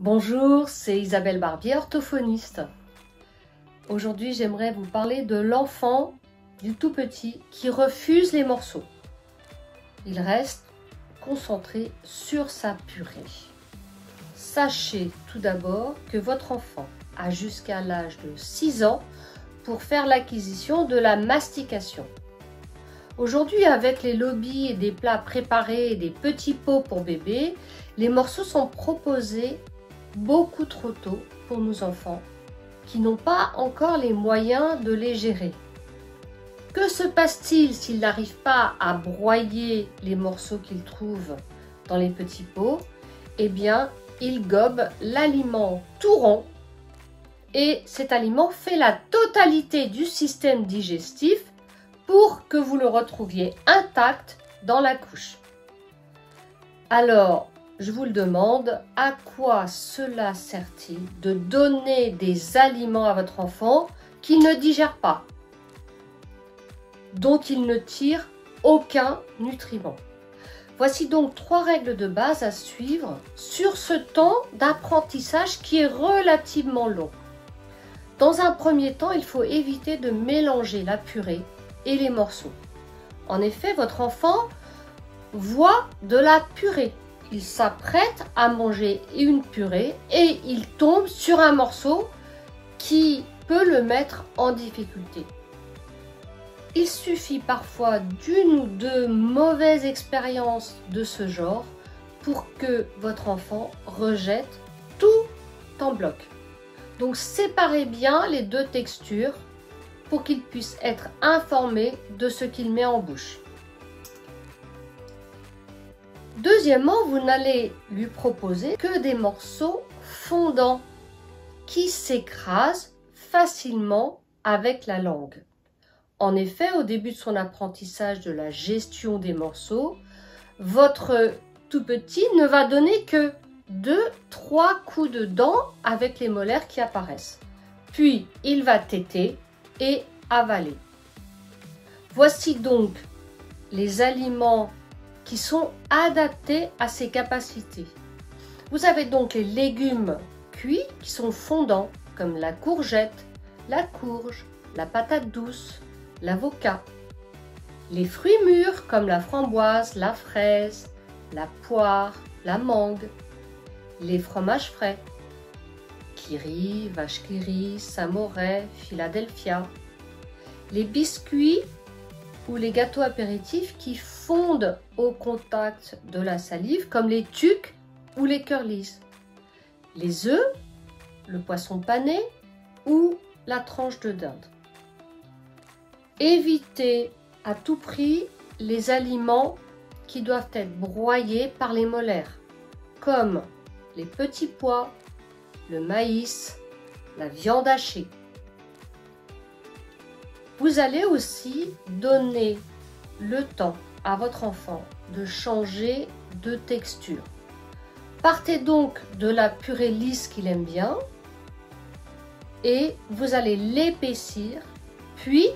Bonjour, c'est Isabelle Barbier, orthophoniste. Aujourd'hui, j'aimerais vous parler de l'enfant, du tout petit, qui refuse les morceaux. Il reste concentré sur sa purée. Sachez tout d'abord que votre enfant a jusqu'à l'âge de 6 ans pour faire l'acquisition de la mastication. Aujourd'hui, avec les lobbies et des plats préparés et des petits pots pour bébé, les morceaux sont proposés beaucoup trop tôt pour nos enfants qui n'ont pas encore les moyens de les gérer. Que se passe-t-il s'ils n'arrivent pas à broyer les morceaux qu'ils trouvent dans les petits pots? Eh bien, ils gobent l'aliment tout rond et cet aliment fait la totalité du système digestif pour que vous le retrouviez intact dans la couche. Alors, je vous le demande, à quoi cela sert-il de donner des aliments à votre enfant qu'il ne digère pas, dont il ne tire aucun nutriment? Voici donc 3 règles de base à suivre sur ce temps d'apprentissage qui est relativement long. Dans un premier temps, il faut éviter de mélanger la purée et les morceaux. En effet, votre enfant voit de la purée. Il s'apprête à manger une purée et il tombe sur un morceau qui peut le mettre en difficulté. Il suffit parfois d'une ou deux mauvaises expériences de ce genre pour que votre enfant rejette tout en bloc. Donc séparez bien les 2 textures pour qu'il puisse être informé de ce qu'il met en bouche. Deuxièmement, vous n'allez lui proposer que des morceaux fondants qui s'écrasent facilement avec la langue. En effet, au début de son apprentissage de la gestion des morceaux, votre tout petit ne va donner que 2-3 coups de dents avec les molaires qui apparaissent. Puis, il va téter et avaler. Voici donc les aliments qui sont adaptés à ses capacités. Vous avez donc les légumes cuits qui sont fondants comme la courgette, la courge, la patate douce, l'avocat. Les fruits mûrs comme la framboise, la fraise, la poire, la mangue. Les fromages frais, Kiri, vache qui rit, Samoret, Philadelphia. Les biscuits ou les gâteaux apéritifs qui fondent au contact de la salive comme les tucs ou les curlis. Les œufs, le poisson pané ou la tranche de dinde. Évitez à tout prix les aliments qui doivent être broyés par les molaires, comme les petits pois, le maïs, la viande hachée. Vous allez aussi donner le temps à votre enfant de changer de texture. Partez donc de la purée lisse qu'il aime bien et vous allez l'épaissir, puis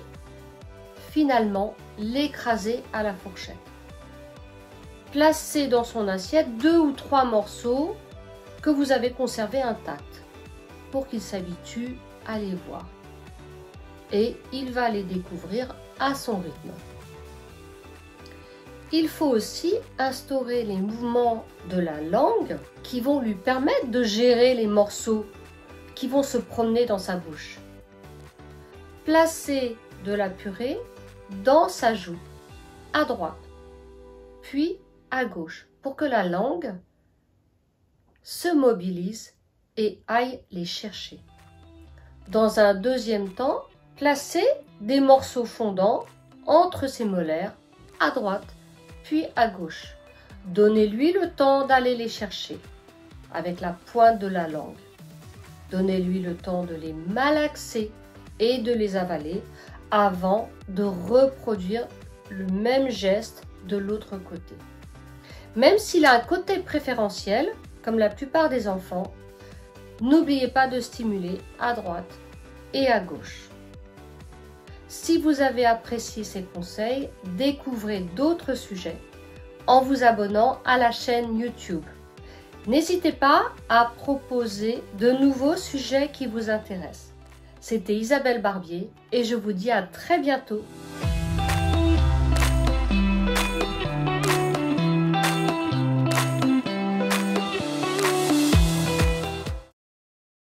finalement l'écraser à la fourchette. Placez dans son assiette 2 ou 3 morceaux que vous avez conservés intacts pour qu'il s'habitue à les voir. Et il va les découvrir à son rythme. Il faut aussi instaurer les mouvements de la langue qui vont lui permettre de gérer les morceaux qui vont se promener dans sa bouche. Placez de la purée dans sa joue, à droite, puis à gauche, pour que la langue se mobilise et aille les chercher. Dans un deuxième temps, placez des morceaux fondants entre ses molaires, à droite, puis à gauche. Donnez-lui le temps d'aller les chercher avec la pointe de la langue. Donnez-lui le temps de les malaxer et de les avaler avant de reproduire le même geste de l'autre côté. Même s'il a un côté préférentiel, comme la plupart des enfants, n'oubliez pas de stimuler à droite et à gauche. Si vous avez apprécié ces conseils, découvrez d'autres sujets en vous abonnant à la chaîne YouTube. N'hésitez pas à proposer de nouveaux sujets qui vous intéressent. C'était Isabelle Barbier et je vous dis à très bientôt.